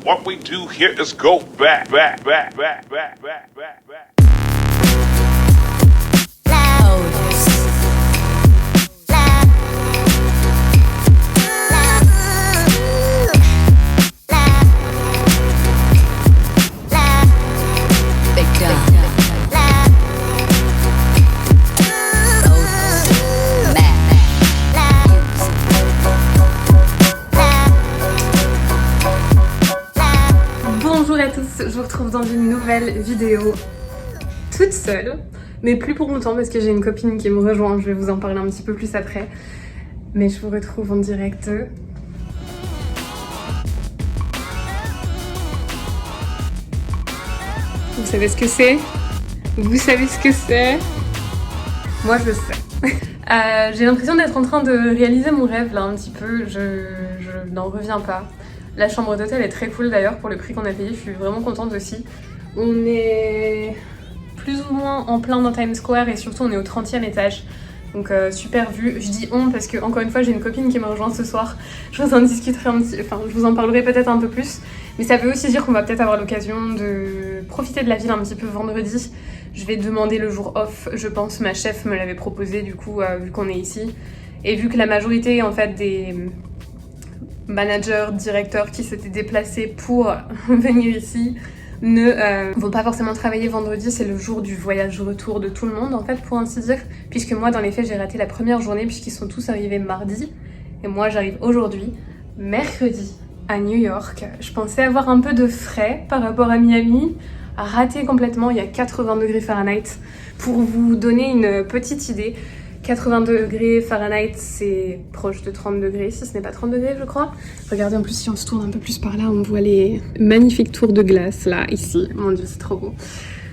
What we do here is go back. Bonjour à tous, je vous retrouve dans une nouvelle vidéo toute seule, mais plus pour longtemps parce que j'ai une copine qui me rejoint, je vais vous en parler un petit peu plus après. Mais je vous retrouve en direct. Vous savez ce que c'est? Vous savez ce que c'est? Moi je sais. J'ai l'impression d'être en train de réaliser mon rêve là un petit peu, je n'en reviens pas. La chambre d'hôtel est très cool d'ailleurs pour le prix qu'on a payé, je suis vraiment contente aussi. On est plus ou moins en plein dans Times Square et surtout on est au 30e étage. Donc super vue. Je dis on parce que encore une fois j'ai une copine qui me rejoint ce soir. Je vous en discuterai je vous en parlerai peut-être un peu plus. Mais ça veut aussi dire qu'on va peut-être avoir l'occasion de profiter de la ville un petit peu vendredi. Je vais demander le jour off, je pense. Ma chef me l'avait proposé du coup vu qu'on est ici. Et vu que la majorité en fait des managers, directeurs qui s'étaient déplacés pour venir ici ne vont pas forcément travailler vendredi, c'est le jour du voyage retour de tout le monde en fait pour ainsi dire, puisque moi dans les faits j'ai raté la première journée puisqu'ils sont tous arrivés mardi et moi j'arrive aujourd'hui, mercredi à New York. Je pensais avoir un peu de frais par rapport à Miami, raté complètement, il y a 80 degrés Fahrenheit. Pour vous donner une petite idée, 80 degrés Fahrenheit, c'est proche de 30 degrés, si ce n'est pas 30 degrés, je crois. Regardez, en plus, si on se tourne un peu plus par là, on voit les magnifiques tours de glace, là, ici. Mon Dieu, c'est trop beau.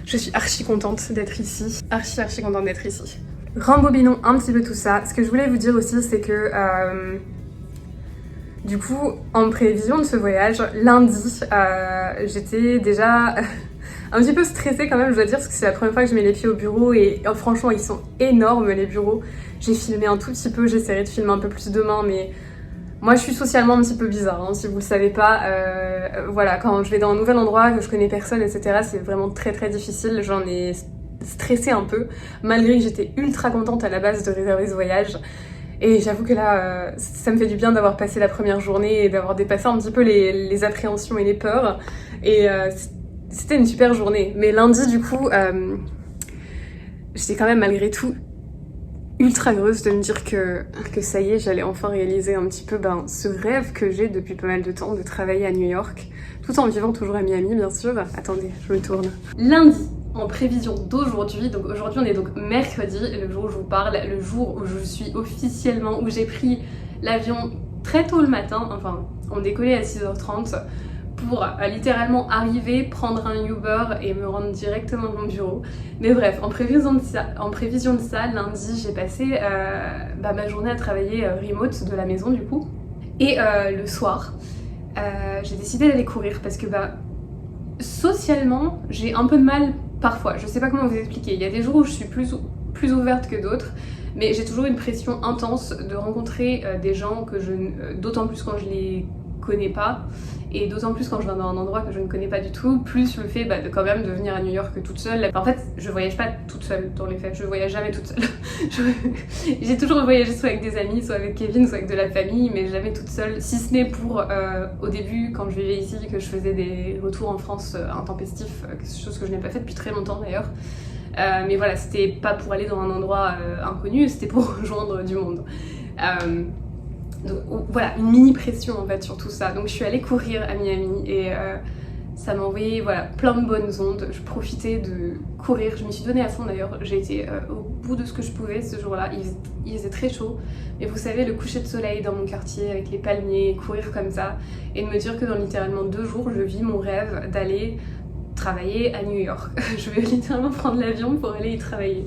Je suis archi contente d'être ici. Archi contente d'être ici. Rembobinons un petit peu tout ça. Ce que je voulais vous dire aussi, c'est que... du coup, en prévision de ce voyage, lundi, j'étais déjà... un petit peu stressée quand même, je dois dire, parce que c'est la première fois que je mets les pieds au bureau et franchement ils sont énormes les bureaux. J'ai filmé un tout petit peu, j'essaierai de filmer un peu plus demain, mais moi je suis socialement un petit peu bizarre, hein, si vous le savez pas. Voilà, quand je vais dans un nouvel endroit, que je connais personne, etc., c'est vraiment très difficile. J'en ai stressé un peu, malgré que j'étais ultra contente à la base de réserver ce voyage. Et j'avoue que là, ça me fait du bien d'avoir passé la première journée et d'avoir dépassé un petit peu les appréhensions et les peurs. Et c'était une super journée, mais lundi du coup, j'étais quand même malgré tout ultra heureuse de me dire que ça y est, j'allais enfin réaliser un petit peu ce rêve que j'ai depuis pas mal de temps de travailler à New York, tout en vivant toujours à Miami bien sûr. Attendez, je me tourne. Lundi, en prévision d'aujourd'hui, donc aujourd'hui on est donc mercredi, le jour où je vous parle, le jour où je suis officiellement, où j'ai pris l'avion très tôt le matin, enfin on décollait à 6h30, pour littéralement arriver, prendre un Uber et me rendre directement dans mon bureau. Mais bref, en prévision de ça, lundi, j'ai passé ma journée à travailler remote de la maison du coup. Et le soir, j'ai décidé d'aller courir parce que socialement, j'ai un peu de mal parfois. Je sais pas comment vous expliquer. Il y a des jours où je suis plus ouverte que d'autres, mais j'ai toujours une pression intense de rencontrer des gens que d'autant plus quand je les connais pas, et d'autant plus quand je viens dans un endroit que je ne connais pas du tout, plus le fait de quand même de venir à New York toute seule. En fait, je voyage pas toute seule dans les faits, je voyage jamais toute seule. J'ai toujours voyagé soit avec des amis, soit avec Kevin, soit avec de la famille, mais jamais toute seule, si ce n'est pour au début, quand je vivais ici, que je faisais des retours en France intempestifs, chose que je n'ai pas fait depuis très longtemps d'ailleurs. Mais voilà, c'était pas pour aller dans un endroit inconnu, c'était pour rejoindre du monde. Donc voilà, une mini pression en fait sur tout ça. Donc je suis allée courir à Miami et ça m'a envoyé plein de bonnes ondes. Je profitais de courir, je me suis donnée à fond d'ailleurs. J'ai été au bout de ce que je pouvais ce jour-là. Il faisait très chaud, mais vous savez, le coucher de soleil dans mon quartier avec les palmiers, courir comme ça et de me dire que dans littéralement 2 jours, je vis mon rêve d'aller travailler à New York. Je vais littéralement prendre l'avion pour aller y travailler.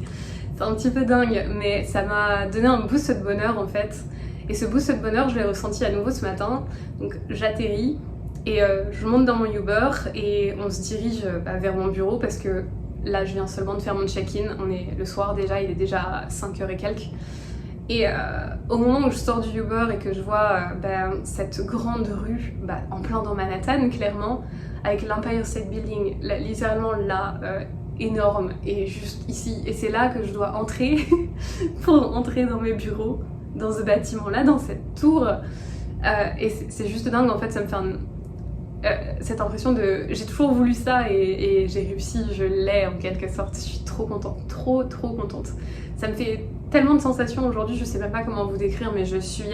C'est un petit peu dingue, mais ça m'a donné un boost de bonheur en fait. Et ce boost de bonheur, je l'ai ressenti à nouveau ce matin. Donc j'atterris et je monte dans mon Uber et on se dirige vers mon bureau parce que là je viens seulement de faire mon check-in. On est le soir déjà, il est déjà 5h et quelques. Et au moment où je sors du Uber et que je vois cette grande rue, en plein dans Manhattan, clairement, avec l'Empire State Building, là, littéralement là, énorme, et juste ici. Et c'est là que je dois entrer pour entrer dans mes bureaux, dans ce bâtiment-là, dans cette tour. Et c'est juste dingue, en fait, ça me fait cette impression de... J'ai toujours voulu ça et j'ai réussi, je l'ai en quelque sorte. Je suis trop contente, trop contente. Ça me fait tellement de sensations aujourd'hui, je sais même pas comment vous décrire, mais je suis...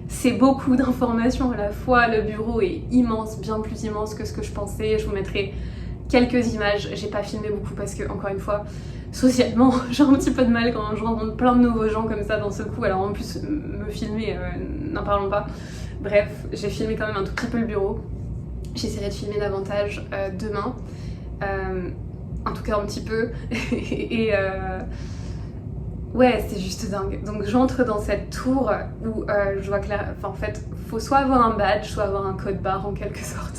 c'est beaucoup d'informations à la fois, le bureau est immense, bien plus immense que ce que je pensais. Je vous mettrai quelques images, j'ai pas filmé beaucoup parce que, encore une fois, socialement, j'ai un petit peu de mal quand je rencontre plein de nouveaux gens comme ça d'un seul coup, alors en plus, me filmer, n'en parlons pas. Bref, j'ai filmé quand même un tout petit peu le bureau. J'essaierai de filmer davantage demain, en tout cas un petit peu, et ouais, c'est juste dingue. Donc j'entre dans cette tour où je vois clair, en fait, faut soit avoir un badge, soit avoir un code barre en quelque sorte.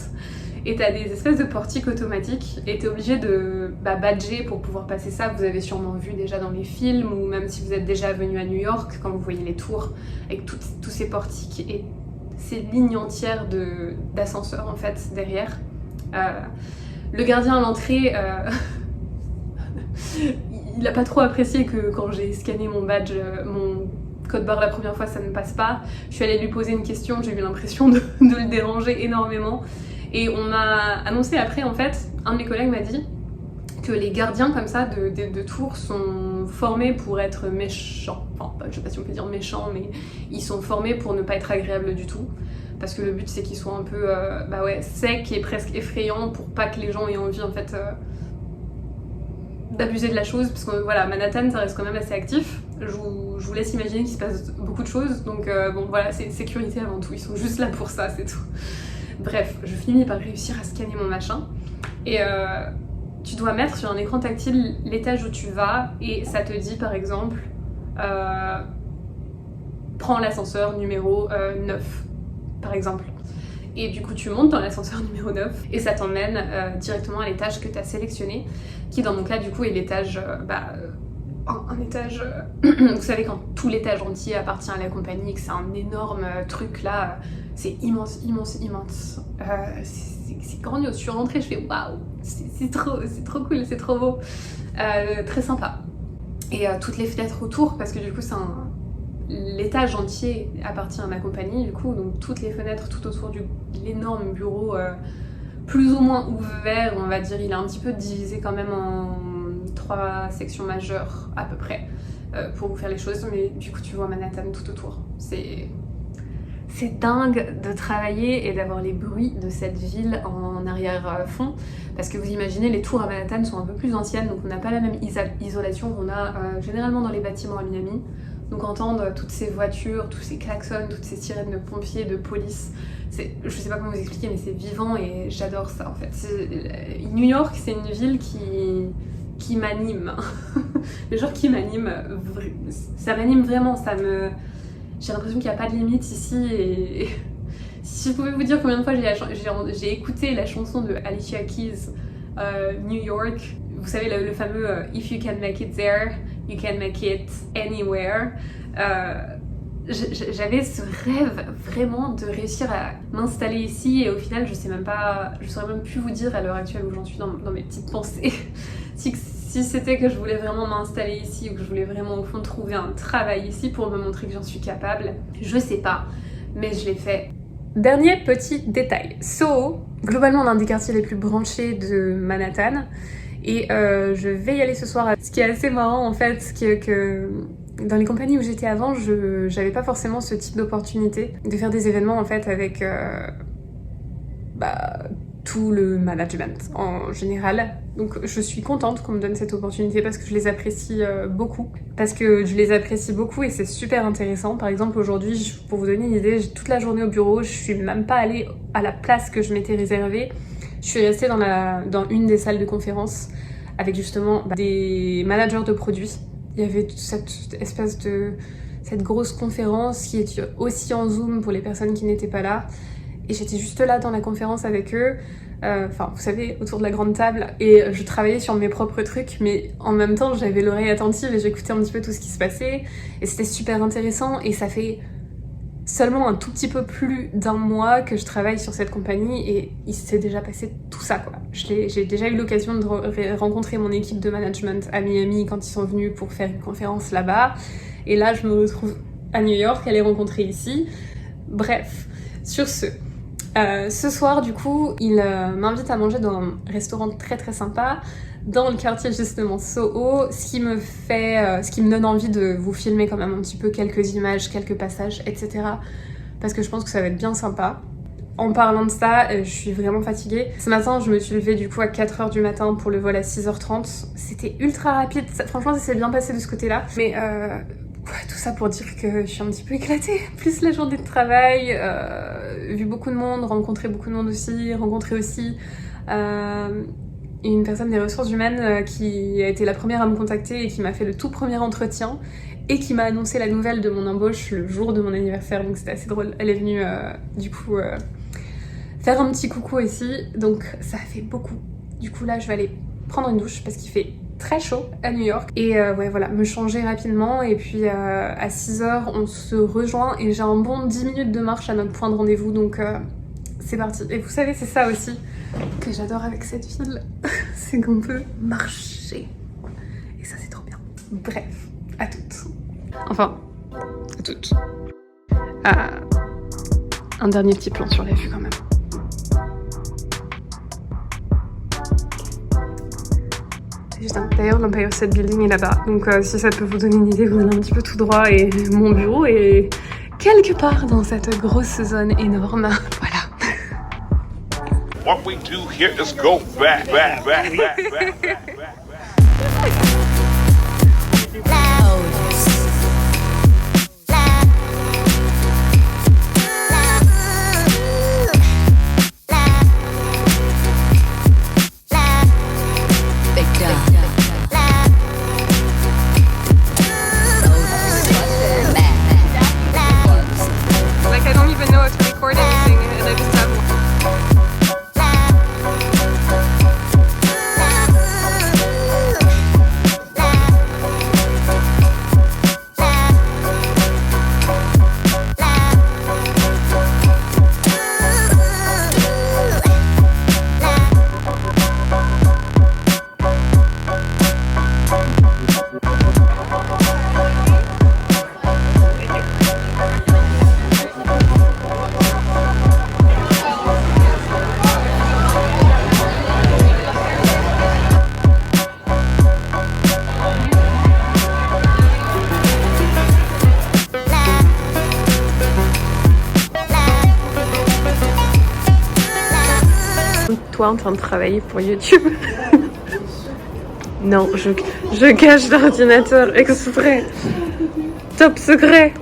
Et t'as des espèces de portiques automatiques et t'es obligé de badger pour pouvoir passer ça. Vous avez sûrement vu déjà dans les films, ou même si vous êtes déjà venu à New York, quand vous voyez les tours avec tous ces portiques et ces lignes entières d'ascenseurs en fait derrière. Le gardien à l'entrée, il a pas trop apprécié que quand j'ai scanné mon badge, mon code barre la première fois, ça ne passe pas. Je suis allée lui poser une question, j'ai eu l'impression de le déranger énormément. Et on m'a annoncé après, en fait, un de mes collègues m'a dit que les gardiens comme ça de tours sont formés pour être méchants. Enfin, je sais pas si on peut dire méchants, mais ils sont formés pour ne pas être agréables du tout. Parce que le but c'est qu'ils soient un peu secs et presque effrayants pour pas que les gens aient envie en fait d'abuser de la chose. Parce que voilà, Manhattan ça reste quand même assez actif. Je vous laisse imaginer qu'il se passe beaucoup de choses. Donc bon voilà, c'est sécurité avant tout. Ils sont juste là pour ça, c'est tout. Bref, je finis par réussir à scanner mon machin. Et tu dois mettre sur un écran tactile l'étage où tu vas et ça te dit par exemple prends l'ascenseur numéro 9 par exemple. Et du coup tu montes dans l'ascenseur numéro 9 et ça t'emmène directement à l'étage que tu as sélectionné, qui dans mon cas du coup est l'étage un étage, vous savez quand tout l'étage entier appartient à la compagnie, que c'est un énorme truc là, c'est immense. C'est grandiose, je suis rentrée, je fais waouh, c'est trop cool, c'est trop beau, très sympa. Et toutes les fenêtres autour, parce que du coup c'est l'étage entier appartient à ma compagnie du coup, donc toutes les fenêtres tout autour de l'énorme bureau, plus ou moins ouvert, on va dire, il est un petit peu divisé quand même en 3 sections majeures à peu près, pour vous faire les choses, mais du coup tu vois Manhattan tout autour. C'est dingue de travailler et d'avoir les bruits de cette ville en arrière-fond, parce que vous imaginez, les tours à Manhattan sont un peu plus anciennes, donc on n'a pas la même isolation qu'on a généralement dans les bâtiments à Miami. Donc entendre toutes ces voitures, tous ces klaxons, toutes ces sirènes de pompiers, de police, je sais pas comment vous expliquer, mais c'est vivant et j'adore ça en fait. New York, c'est une ville qui m'anime. Le genre qui m'anime, ça m'anime vraiment, j'ai l'impression qu'il n'y a pas de limite ici et si je pouvais vous dire combien de fois j'ai écouté la chanson de Alicia Keys, New York, vous savez le fameux If you can make it there, you can make it anywhere. J'avais ce rêve vraiment de réussir à m'installer ici et au final je saurais même plus vous dire à l'heure actuelle où j'en suis dans mes petites pensées si c'était que je voulais vraiment m'installer ici ou que je voulais vraiment au fond trouver un travail ici pour me montrer que j'en suis capable, je sais pas, mais je l'ai fait. Dernier petit détail, Soho, globalement l'un des quartiers les plus branchés de Manhattan, et je vais y aller ce soir. Ce qui est assez marrant en fait, c'est que dans les compagnies où j'étais avant, j'avais pas forcément ce type d'opportunité de faire des événements en fait avec tout le management en général. Donc je suis contente qu'on me donne cette opportunité parce que je les apprécie beaucoup. Et c'est super intéressant. Par exemple aujourd'hui, pour vous donner une idée, j'ai toute la journée au bureau, je suis même pas allée à la place que je m'étais réservée. Je suis restée dans une des salles de conférence avec justement des managers de produits. Il y avait toute cette grosse conférence qui est aussi en Zoom pour les personnes qui n'étaient pas là. Et j'étais juste là dans la conférence avec eux. Enfin, vous savez, autour de la grande table, et je travaillais sur mes propres trucs, mais en même temps, j'avais l'oreille attentive et j'écoutais un petit peu tout ce qui se passait, et c'était super intéressant, et ça fait seulement un tout petit peu plus d'un mois que je travaille sur cette compagnie, et il s'est déjà passé tout ça, quoi. J'ai déjà eu l'occasion de rencontrer mon équipe de management à Miami quand ils sont venus pour faire une conférence là-bas, et là, je me retrouve à New York à les rencontrer ici. Bref, sur ce soir, du coup, il m'invite à manger dans un restaurant très très sympa dans le quartier justement Soho, ce qui me donne envie de vous filmer quand même un petit peu quelques images, quelques passages, etc. Parce que je pense que ça va être bien sympa. En parlant de ça, je suis vraiment fatiguée. Ce matin, je me suis levée du coup à 4h du matin pour le vol à 6h30. C'était ultra rapide, franchement ça s'est bien passé de ce côté-là. Mais ouais, tout ça pour dire que je suis un petit peu éclatée. Plus la journée de travail, vu beaucoup de monde, rencontré beaucoup de monde aussi, rencontré aussi une personne des ressources humaines qui a été la première à me contacter et qui m'a fait le tout premier entretien et qui m'a annoncé la nouvelle de mon embauche le jour de mon anniversaire, donc c'était assez drôle. Elle est venue du coup faire un petit coucou ici, donc ça a fait beaucoup. Du coup là je vais aller prendre une douche parce qu'il fait très chaud à New York et ouais voilà, me changer rapidement, et puis à 6h on se rejoint et j'ai un bon 10 minutes de marche à notre point de rendez-vous, donc c'est parti. Et vous savez, c'est ça aussi que j'adore avec cette ville, c'est qu'on peut marcher et ça c'est trop bien. Bref, à toutes. Enfin, à toutes. Un dernier petit plan sur la vue quand même. D'ailleurs, l'Empire State Building est là-bas, donc si ça peut vous donner une idée, vous allez un petit peu tout droit et mon bureau est quelque part dans cette grosse zone énorme. Voilà. What we do here is go back. Like I don't even know how to record anything, and I just have toi en train de travailler pour YouTube. Non, je cache l'ordinateur exprès. Top secret.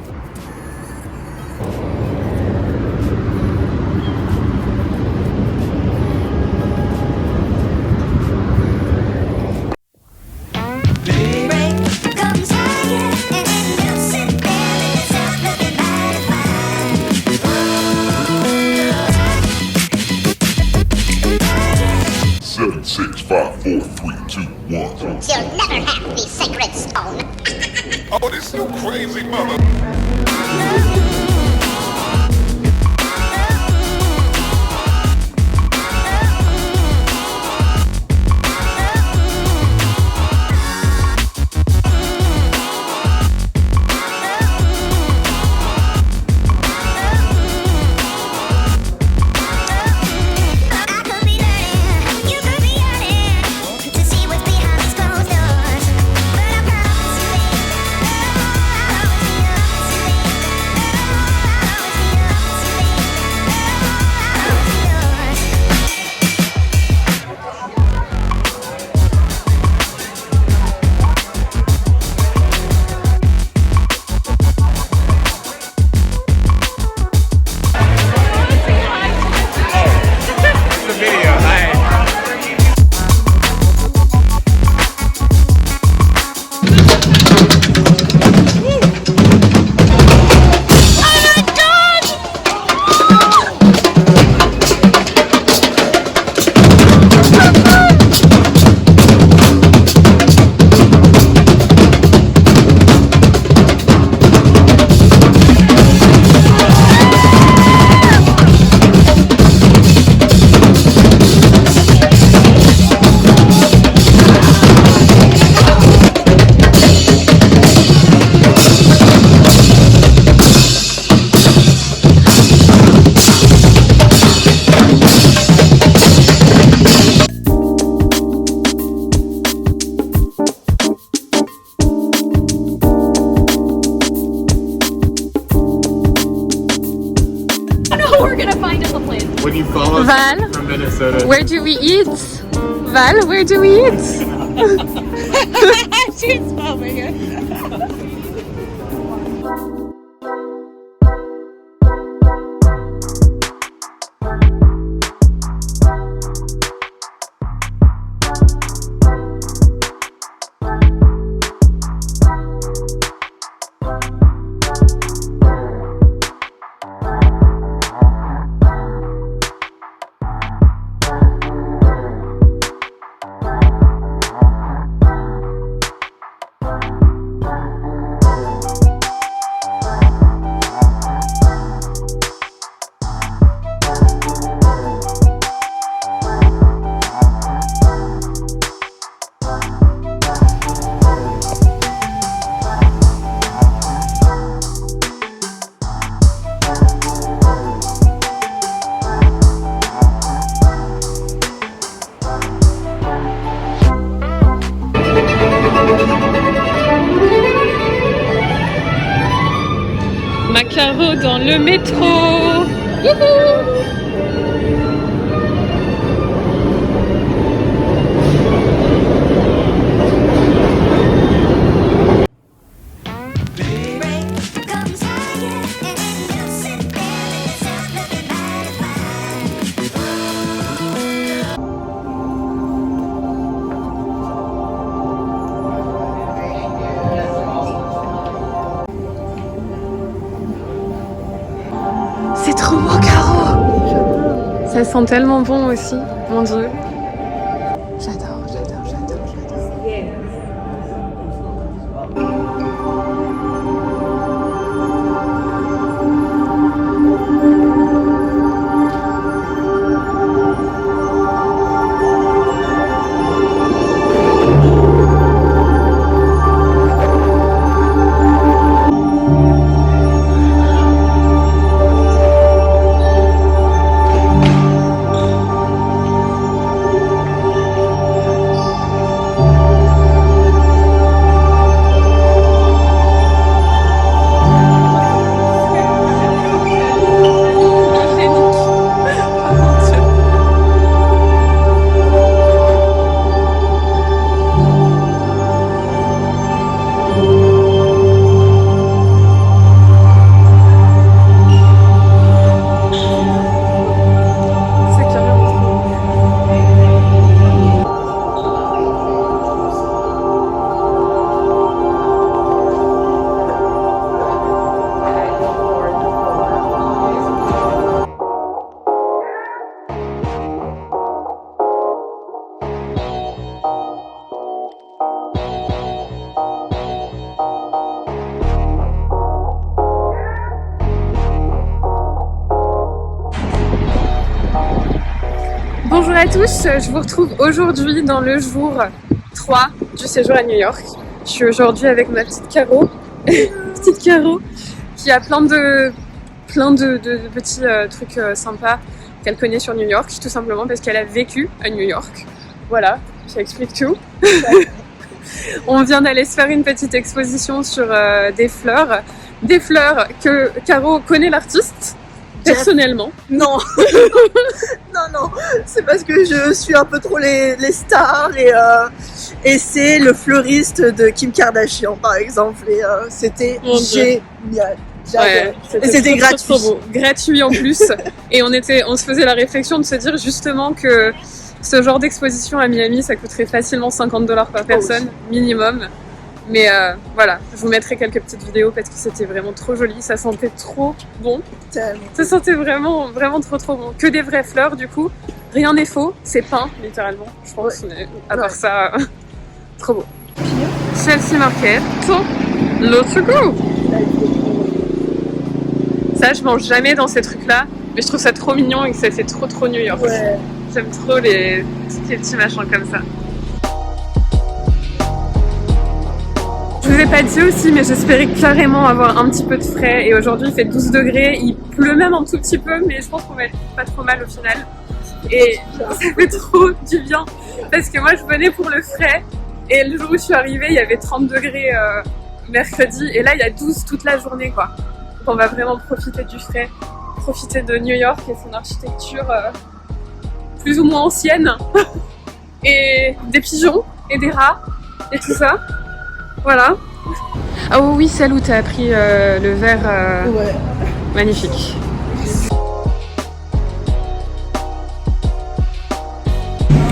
Seven, 6, 5, 4, 3, 2, 1. You'll never have the sacred stone. Oh, this you crazy mother. Val, From Minnesota. where do we eat? Val, where do we eat? Oh my god. Macaro dans le métro. Youhou. C'est trop bon, Caro. Ça sent tellement bon aussi, mon Dieu. J'adore, j'adore, j'adore, j'adore. Bonjour à tous, je vous retrouve aujourd'hui dans le jour 3 du séjour à New York. Je suis aujourd'hui avec ma petite Caro, petite Caro, qui a plein de petits trucs sympas qu'elle connaît sur New York, tout simplement parce qu'elle a vécu à New York. Voilà, ça explique tout. On vient d'aller se faire une petite exposition sur des fleurs que Caro connaît l'artiste. Personnellement. Non. non, c'est parce que je suis un peu trop les stars et c'est le fleuriste de Kim Kardashian par exemple et c'était génial. Ouais, et c'était gratuit. Trop beau. Gratuit en plus. Et on se faisait la réflexion de se dire justement que ce genre d'exposition à Miami, ça coûterait facilement $50 par personne, minimum. Mais voilà, je vous mettrai quelques petites vidéos parce que c'était vraiment trop joli, ça sentait trop bon. Tellement. Ça sentait vraiment trop bon. Que des vraies fleurs du coup, rien n'est faux, c'est peint littéralement, je pense. Mais à part ça, trop beau. Chelsea Market, let's go. Ça, je mange jamais dans ces trucs-là, mais je trouve ça trop mignon et que ça fait trop New York. Ouais. J'aime trop les petits machins comme ça. Je vous ai pas dit aussi, mais j'espérais carrément avoir un petit peu de frais. Et aujourd'hui, il fait 12 degrés. Il pleut même un tout petit peu, mais je pense qu'on va être pas trop mal au final. Et ça fait trop du bien. Parce que moi, je venais pour le frais. Et le jour où je suis arrivée, il y avait 30 degrés mercredi. Et là, il y a 12 toute la journée, quoi. Donc, on va vraiment profiter du frais. Profiter de New York et son architecture plus ou moins anciennes. Et des pigeons et des rats et tout ça. Voilà. Ah oh oui, celle où t'as pris le verre. Ouais. Magnifique.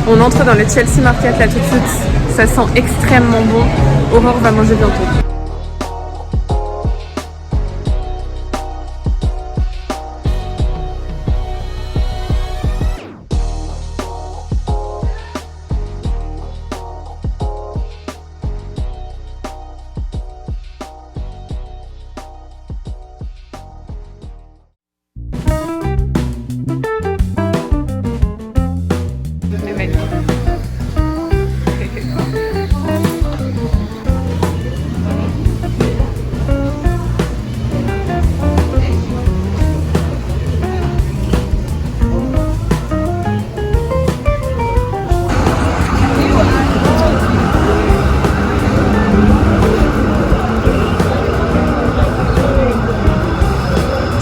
On entre dans le Chelsea Market là tout de suite. Ça sent extrêmement bon. Aurore va manger bientôt.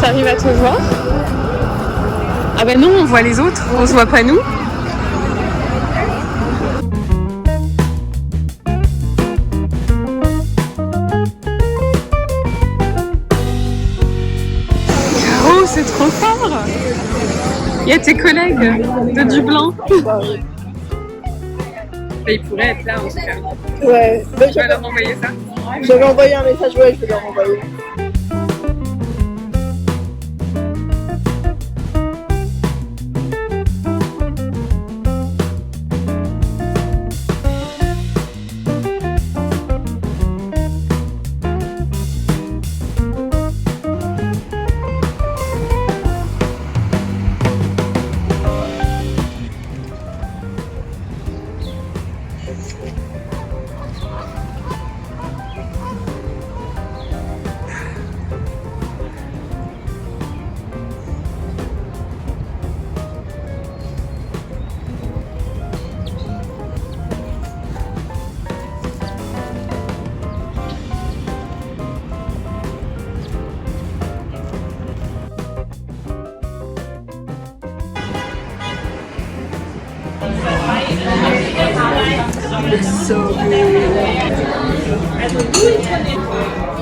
T'arrives à te voir? Ah ben non, on voit les autres, on se voit pas nous. Oh, c'est trop fort! Il y a tes collègues de Dublin. Ils pourraient être là en tout cas. Ouais. Tu vas leur envoyer ça? J'avais envoyé un message, ouais, je vais leur envoyer. It's so good.